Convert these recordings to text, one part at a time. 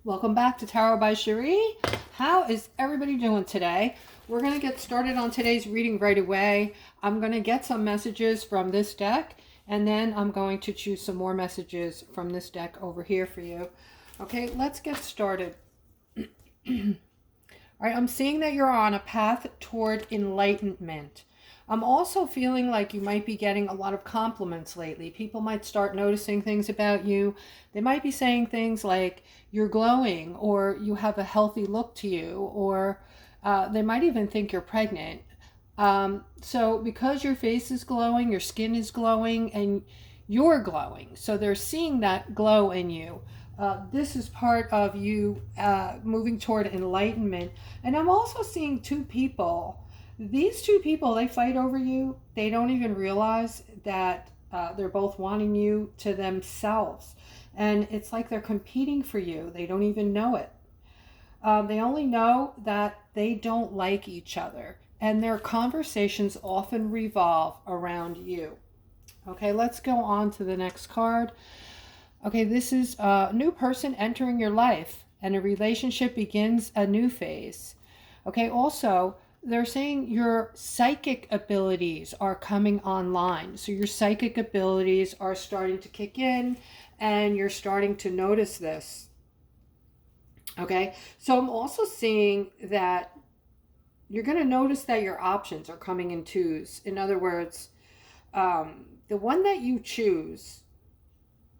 Welcome back to Tarot by Cherie. How is everybody doing today? We're going to get started on today's reading right away. I'm going to get some messages from this deck, and then I'm going to choose some more messages from this deck over here for you. Okay, let's get started. All right, I'm seeing that you're on a path toward enlightenment. I'm also feeling like you might be getting a lot of compliments lately. People might start noticing things about you. They might be saying things like you're glowing, or you have a healthy look to you, or they might even think you're pregnant. So because your face is glowing, your skin is glowing, and you're glowing, so they're seeing that glow in you. This is part of you moving toward enlightenment. And I'm also seeing two people. These two people, they fight over you. They don't even realize that they're both wanting you to themselves. And it's like they're competing for you. They don't even know it. They only know that they don't like each other. And their conversations often revolve around you. Okay, let's go on to the next card. Okay, this is a new person entering your life, and a relationship begins a new phase. Okay, also, they're saying your psychic abilities are coming online. So your psychic abilities are starting to kick in, and you're starting to notice this. Okay, so I'm also seeing that you're going to notice that your options are coming in twos. In other words, the one that you choose,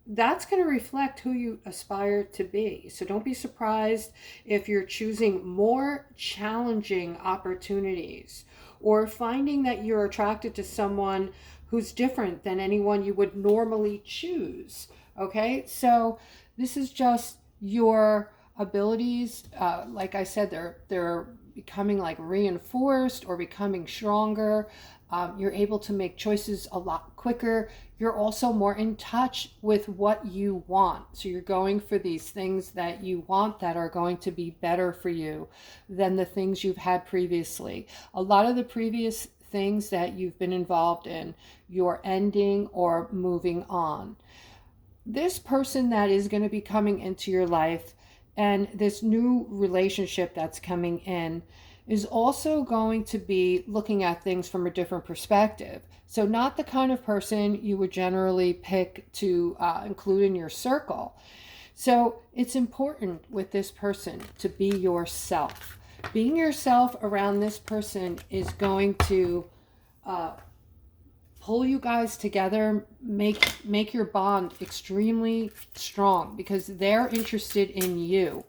that's going to reflect who you aspire to be. So don't be surprised if you're choosing more challenging opportunities, or finding that you're attracted to someone who's different than anyone you would normally choose. Okay, so this is just your abilities. Like I said, they're becoming like reinforced or becoming stronger. You're able to make choices a lot quicker. You're also more in touch with what you want. So you're going for these things that you want that are going to be better for you than the things you've had previously. A lot of the previous things that you've been involved in, you're ending or moving on. This person that is going to be coming into your life, and this new relationship that's coming in, is also going to be looking at things from a different perspective. So not the kind of person you would generally pick to include in your circle. So it's important with this person to be yourself. Being yourself around this person is going to pull you guys together, make your bond extremely strong, because they're interested in you.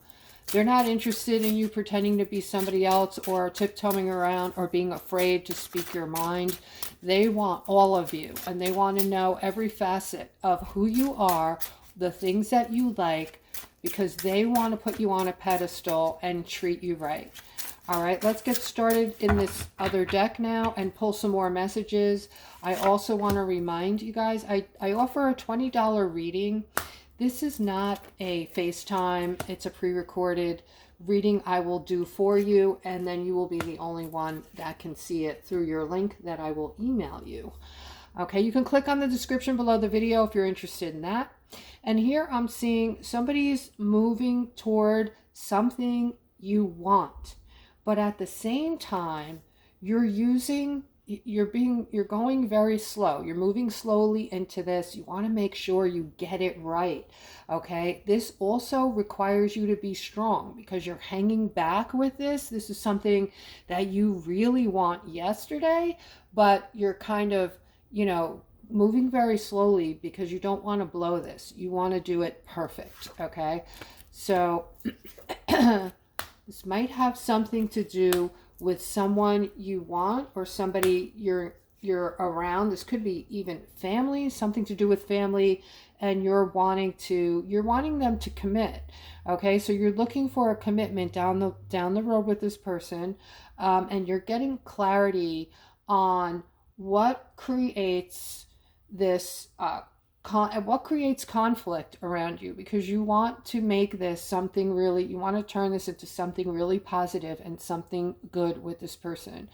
They're not interested in you pretending to be somebody else, or tiptoeing around, or being afraid to speak your mind. They want all of you, and they want to know every facet of who you are, the things that you like, because they want to put you on a pedestal and treat you right. All right, let's get started in this other deck now and pull some more messages. I also want to remind you guys, I offer a $20 reading. This is not a FaceTime. It's a pre-recorded reading I will do for you, and then you will be the only one that can see it through your link that I will email you. Okay, you can click on the description below the video if you're interested in that. And here I'm seeing somebody's moving toward something you want, but at the same time, you're going very slow. You're moving slowly into this. You want to make sure you get it right. Okay. This also requires you to be strong, because you're hanging back with this. This is something that you really want yesterday, but you're kind of, moving very slowly because you don't want to blow this. You want to do it perfect. Okay. So this might have something to do with someone you want, or somebody you're around. This could be even family, something to do with family, and you're wanting them to commit. Okay, so you're looking for a commitment down the road with this person, and you're getting clarity on what creates this what creates conflict around you, because you want to make this something really, you want to turn this into something really positive and something good with this person.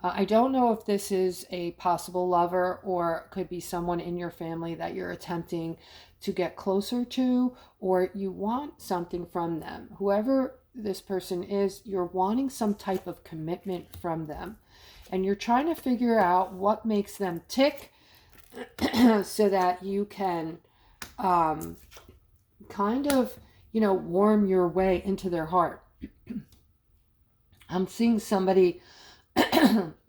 I don't know if this is a possible lover or could be someone in your family that you're attempting to get closer to, or you want something from them. Whoever this person is, you're wanting some type of commitment from them, and you're trying to figure out what makes them tick so that you can kind of, warm your way into their heart. I'm seeing somebody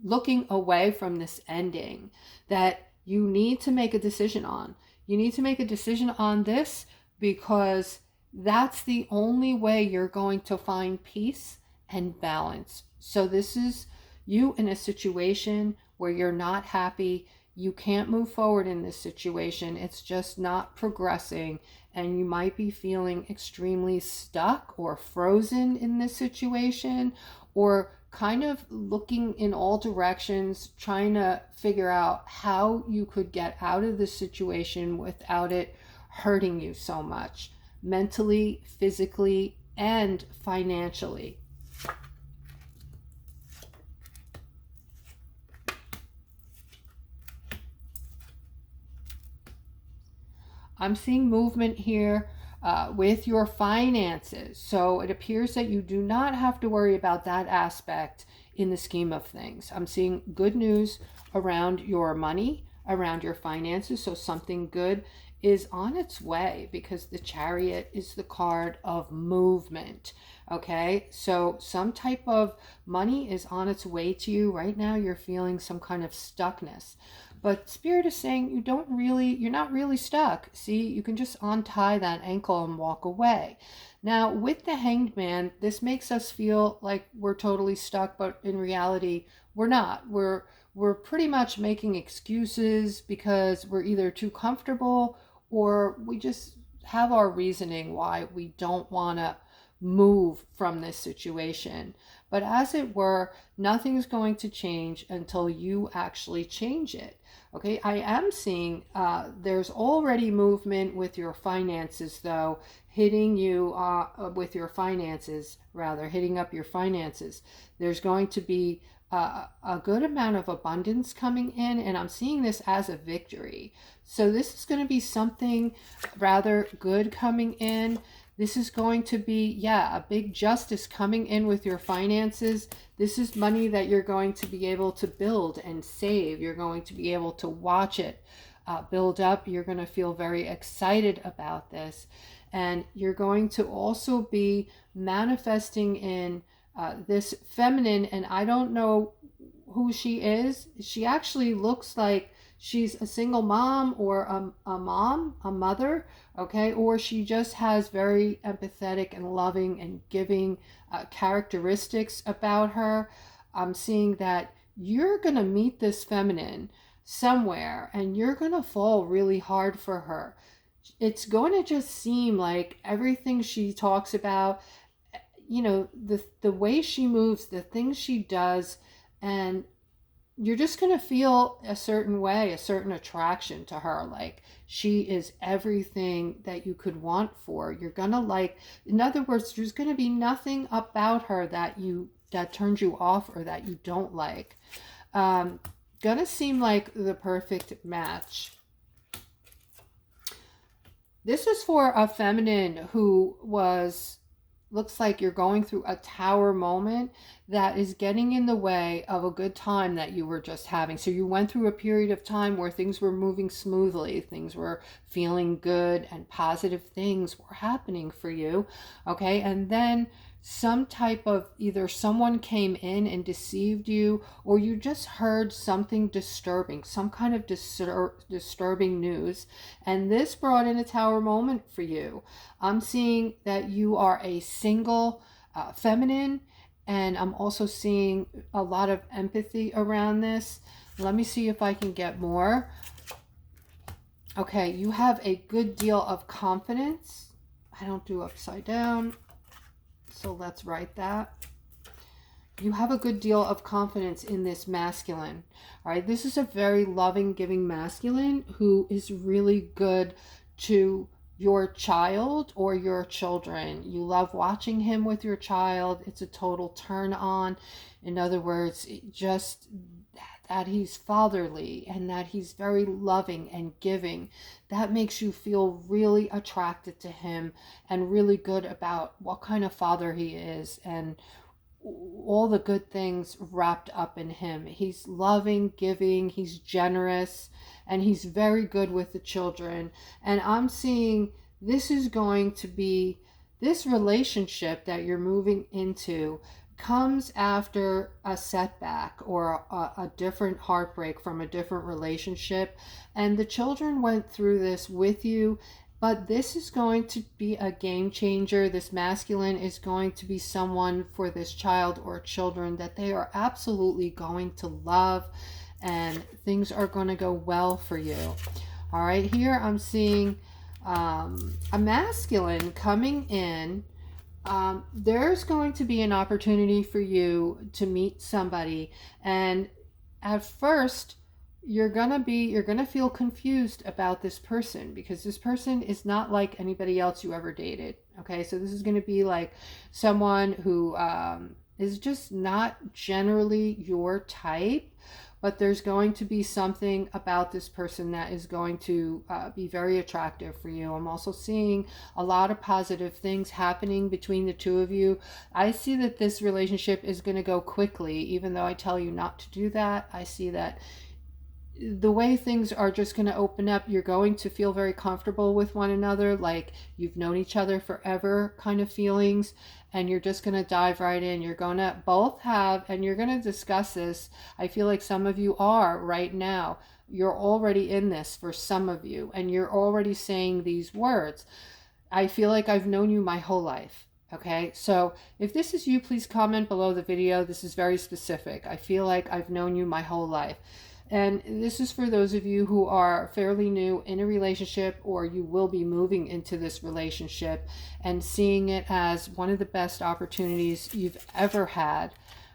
looking away from this ending that you need to make a decision on. You need to make a decision on this, because that's the only way you're going to find peace and balance. So this is you in a situation where you're not happy. You can't move forward in this situation. It's just not progressing, and you might be feeling extremely stuck or frozen in this situation, or kind of looking in all directions, trying to figure out how you could get out of this situation without it hurting you so much, mentally, physically, and financially. I'm seeing movement here with your finances. So it appears that you do not have to worry about that aspect in the scheme of things. I'm seeing good news around your money, around your finances. So something good is on its way, because the Chariot is the card of movement. Okay, so some type of money is on its way to you. Right now you're feeling some kind of stuckness, but Spirit is saying you're not really stuck. See, you can just untie that ankle and walk away. Now with the Hanged Man, this makes us feel like we're totally stuck, but in reality we're not. We're pretty much making excuses because we're either too comfortable, or we just have our reasoning why we don't want to move from this situation. But as it were, nothing's going to change until you actually change it. Okay, I am seeing there's already movement with your finances, though, hitting you with your finances, rather, hitting up your finances. There's going to be a good amount of abundance coming in, and I'm seeing this as a victory. So this is going to be something rather good coming in. This is going to be, a big justice coming in with your finances. This is money that you're going to be able to build and save. You're going to be able to watch it build up. You're going to feel very excited about this. And you're going to also be manifesting in this feminine, and I don't know who she is. She actually looks like she's a single mom, or a mother, okay? Or she just has very empathetic and loving and giving characteristics about her. I'm seeing that you're going to meet this feminine somewhere, and you're going to fall really hard for her. It's going to just seem like everything she talks about, the way she moves, the things she does, and you're just going to feel a certain way, a certain attraction to her. Like she is everything that you could want for. You're going to like, in other words, there's going to be nothing about her that turns you off or that you don't like. Going to seem like the perfect match. This is for a feminine who looks like you're going through a tower moment that is getting in the way of a good time that you were just having. So you went through a period of time where things were moving smoothly, things were feeling good, and positive things were happening for you. Okay, and then some type of, either someone came in and deceived you, or you just heard something disturbing, some kind of disturbing news, and this brought in a tower moment for you. I'm seeing that you are a single feminine, and I'm also seeing a lot of empathy around this. Let me see if I can get more. Okay, you have a good deal of confidence. I don't do upside down, so let's write that. you have a good deal of confidence in this masculine. All right, this is a very loving, giving masculine who is really good to your child or your children. You love watching him with your child. It's a total turn on. In other words, just that he's fatherly and that he's very loving and giving. That makes you feel really attracted to him and really good about what kind of father he is and all the good things wrapped up in him. He's loving, giving, he's generous, and he's very good with the children. And I'm seeing this is going to be, this relationship that you're moving into comes after a setback or a different heartbreak from a different relationship. And the children went through this with you, but this is going to be a game changer. This masculine is going to be someone for this child or children that they are absolutely going to love, and things are going to go well for you. All right, here I'm seeing a masculine coming in. There's going to be an opportunity for you to meet somebody, and at first you're gonna feel confused about this person because this person is not like anybody else you ever dated. Okay, so this is gonna be like someone who is just not generally your type, but there's going to be something about this person that is going to be very attractive for you. I'm also seeing a lot of positive things happening between the two of you. I see that this relationship is going to go quickly, even though I tell you not to do that. I see that the way things are just going to open up, you're going to feel very comfortable with one another, like you've known each other forever kind of feelings, and you're just going to dive right in. You're going to both have, and you're going to discuss this. I feel like some of you are right now. You're already in this for some of you, and you're already saying these words. I feel like I've known you my whole life. Okay, so if this is you, please comment below the video. This is very specific. I feel like I've known you my whole life. And this is for those of you who are fairly new in a relationship, or you will be moving into this relationship and seeing it as one of the best opportunities you've ever had,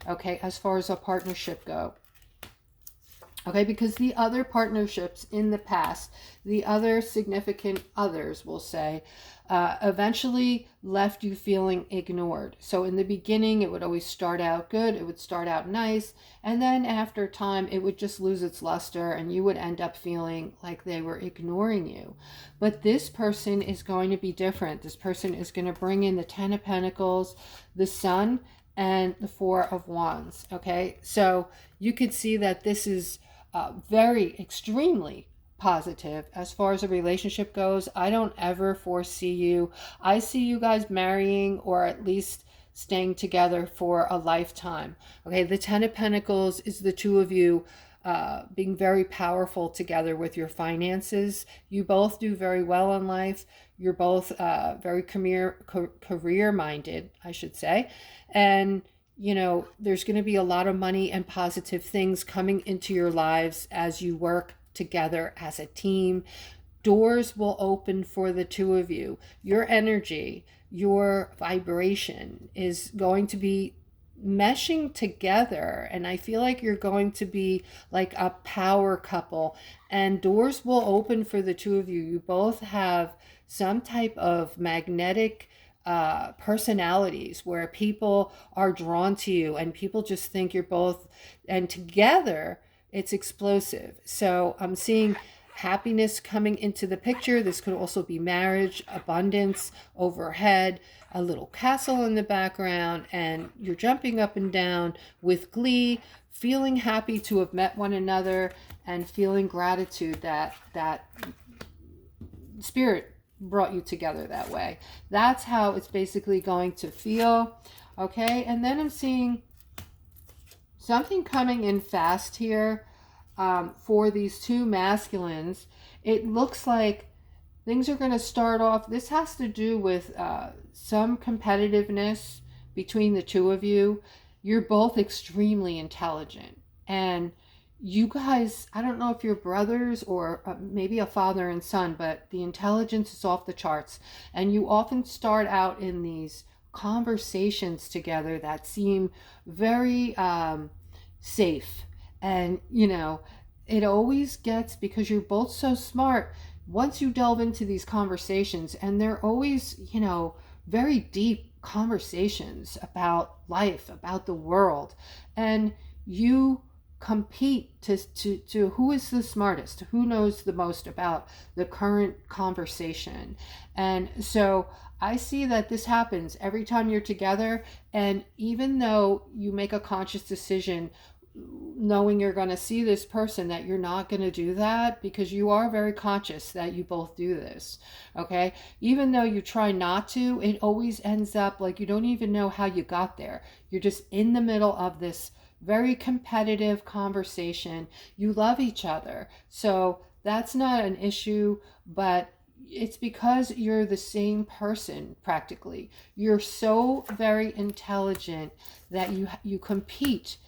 okay, as far as a partnership go. Okay, because the other partnerships in the past, the other significant others, we'll say, eventually left you feeling ignored. So in the beginning, it would always start out good. It would start out nice. And then after time, it would just lose its luster and you would end up feeling like they were ignoring you. But this person is going to be different. This person is going to bring in the Ten of Pentacles, the Sun, and the Four of Wands. Okay, so you could see that this is very extremely positive as far as a relationship goes. I don't ever foresee you. I see you guys marrying or at least staying together for a lifetime. Okay, the Ten of Pentacles is the two of you being very powerful together with your finances. You both do very well in life. You're both very career minded, I should say. And you know, there's going to be a lot of money and positive things coming into your lives as you work together as a team. Doors will open for the two of you. Your energy, your vibration is going to be meshing together, and I feel like you're going to be like a power couple, and doors will open for the two of you. You both have some type of magnetic personalities where people are drawn to you and people just think you're both, and together it's explosive. So I'm seeing happiness coming into the picture. This could also be marriage, abundance overhead, a little castle in the background, and you're jumping up and down with glee, feeling happy to have met one another and feeling gratitude that spirit brought you together that way. That's how it's basically going to feel. Okay, and then I'm seeing something coming in fast here for these two masculines. It looks like things are going to start off. This has to do with some competitiveness between the two of you. You're both extremely intelligent, and you guys, I don't know if you're brothers or maybe a father and son, but the intelligence is off the charts. And you often start out in these conversations together that seem very safe. And, you know, it always gets, because you're both so smart, once you delve into these conversations, and they're always, you know, very deep conversations about life, about the world, and you compete to who is the smartest, who knows the most about the current conversation. And so I see that this happens every time you're together. And even though you make a conscious decision knowing you're going to see this person, that you're not going to do that, because you are very conscious that you both do this, okay? Even though you try not to, it always ends up like you don't even know how you got there. You're just in the middle of this very competitive conversation. You love each other, so that's not an issue, but it's because you're the same person practically. You're so very intelligent that you compete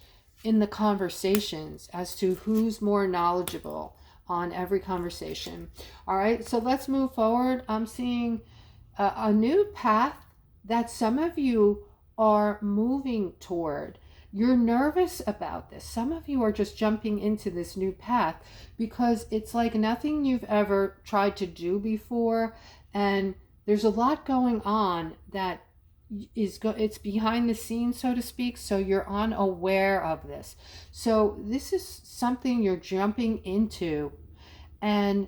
in the conversations as to who's more knowledgeable on every conversation. All right, so let's move forward. I'm seeing a new path that some of you are moving toward. You're nervous about this. Some of you are just jumping into this new path because it's like nothing you've ever tried to do before, and there's a lot going on that it's behind the scenes, so to speak, so you're unaware of this. So this is something you're jumping into, and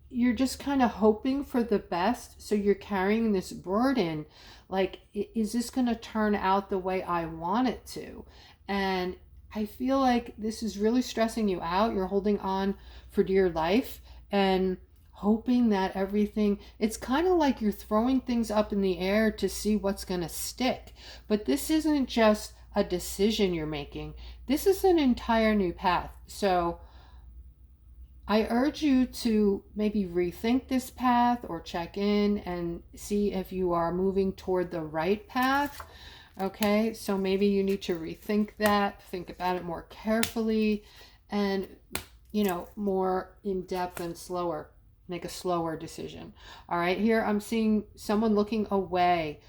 you're just kind of hoping for the best. So you're carrying this burden, like, is this going to turn out the way I want it to? And I feel like this is really stressing you out. You're holding on for dear life and hoping that everything, it's kind of like you're throwing things up in the air to see what's going to stick. But this isn't just a decision you're making. This is an entire new path. So I urge you to maybe rethink this path, or check in and see if you are moving toward the right path. Okay, so maybe you need to rethink that, think about it more carefully, and, you know, more in depth and slower. Make a slower decision. All right, here I'm seeing someone looking away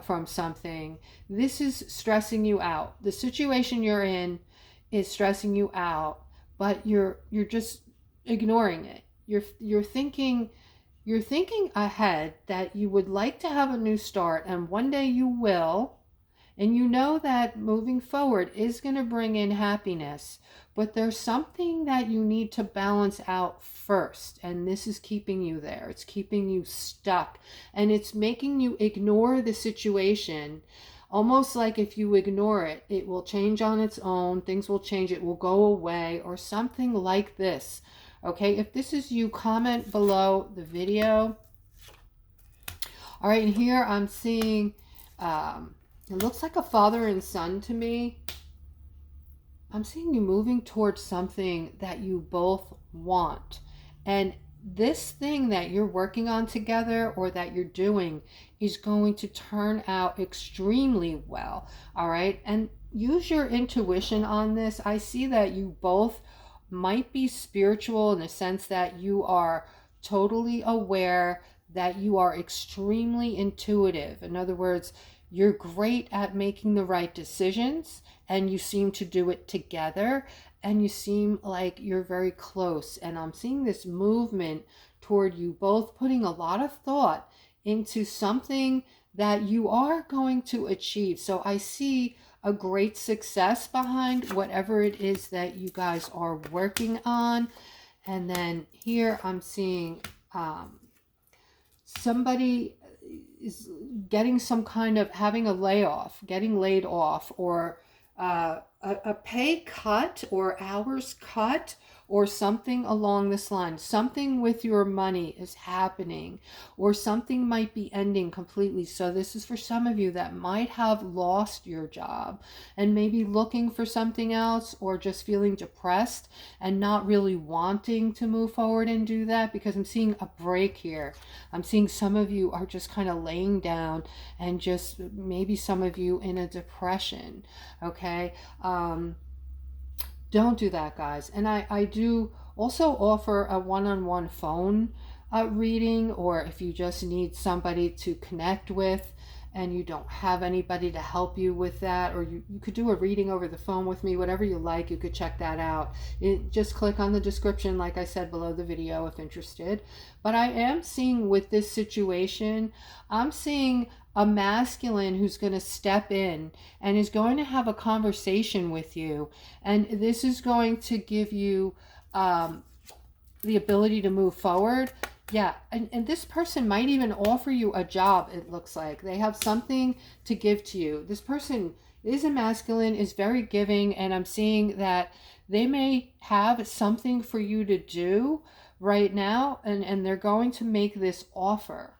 from something. This is stressing you out. The situation you're in is stressing you out, but you're just ignoring it. You're thinking ahead that you would like to have a new start, and one day you will. And you know that moving forward is going to bring in happiness, but there's something that you need to balance out first. And this is keeping you there. It's keeping you stuck, and it's making you ignore the situation. Almost like if you ignore it, it will change on its own. Things will change. It will go away, or something like this. Okay, if this is you, comment below the video. All right, and here I'm seeing, it looks like a father and son to me. I'm seeing you moving towards something that you both want. And this thing that you're working on together, or that you're doing, is going to turn out extremely well. All right, and use your intuition on this. I see that you both might be spiritual in the sense that you are totally aware, that you are extremely intuitive. In other words, you're great at making the right decisions, and you seem to do it together, and you seem like you're very close. And I'm seeing this movement toward you both putting a lot of thought into something that you are going to achieve. So I see a great success behind whatever it is that you guys are working on. And then here I'm seeing somebody is getting some kind of, having a layoff, getting laid off, or a pay cut, or hours cut, or something along this line. Something with your money is happening, or something might be ending completely. So this is for some of you that might have lost your job and maybe looking for something else, or just feeling depressed and not really wanting to move forward and do that, because I'm seeing a break here. I'm seeing some of you are just kind of laying down, and just maybe some of you in a depression. Okay, don't do that, guys. And I do also offer a one-on-one phone reading, or if you just need somebody to connect with and you don't have anybody to help you with that, or you could do a reading over the phone with me, whatever you like, you could check that out. Just click on the description, like I said, below the video if interested. But I am seeing with this situation, I'm seeing a masculine who's going to step in and is going to have a conversation with you. And this is going to give you the ability to move forward. Yeah, and this person might even offer you a job, it looks like. They have something to give to you. This person is a masculine, is very giving, and I'm seeing that they may have something for you to do right now, and they're going to make this offer.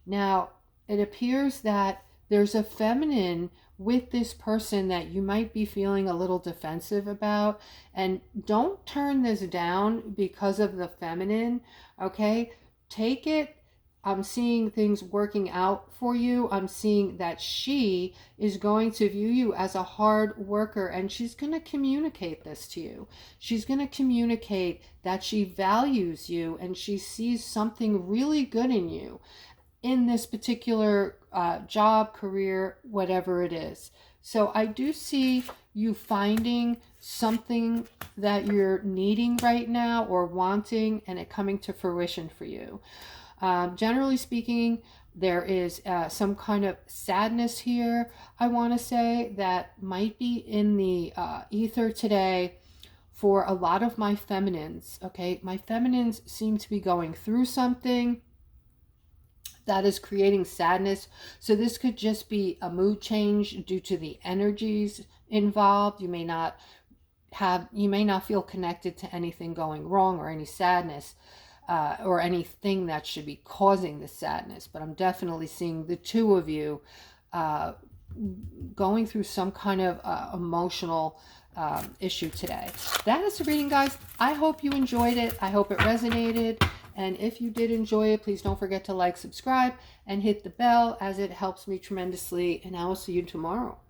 Now, it appears that there's a feminine with this person that you might be feeling a little defensive about, and don't turn this down because of the feminine. Okay, take it. I'm seeing things working out for you. I'm seeing that she is going to view you as a hard worker, and she's going to communicate this to you. She's going to communicate that she values you and she sees something really good in you in this particular job, career, whatever it is. So I do see you finding something that you're needing right now or wanting, and it coming to fruition for you. Generally speaking, there is some kind of sadness here, I want to say, that might be in the ether today for a lot of my feminines. Okay, my feminines seem to be going through something that is creating sadness. So this could just be a mood change due to the energies involved. You may not feel connected to anything going wrong or any sadness or anything that should be causing the sadness. But I'm definitely seeing the two of you going through some kind of emotional issue today. That is the reading, guys. I hope you enjoyed it. I hope it resonated. And if you did enjoy it, please don't forget to like, subscribe, and hit the bell, as it helps me tremendously. And I will see you tomorrow.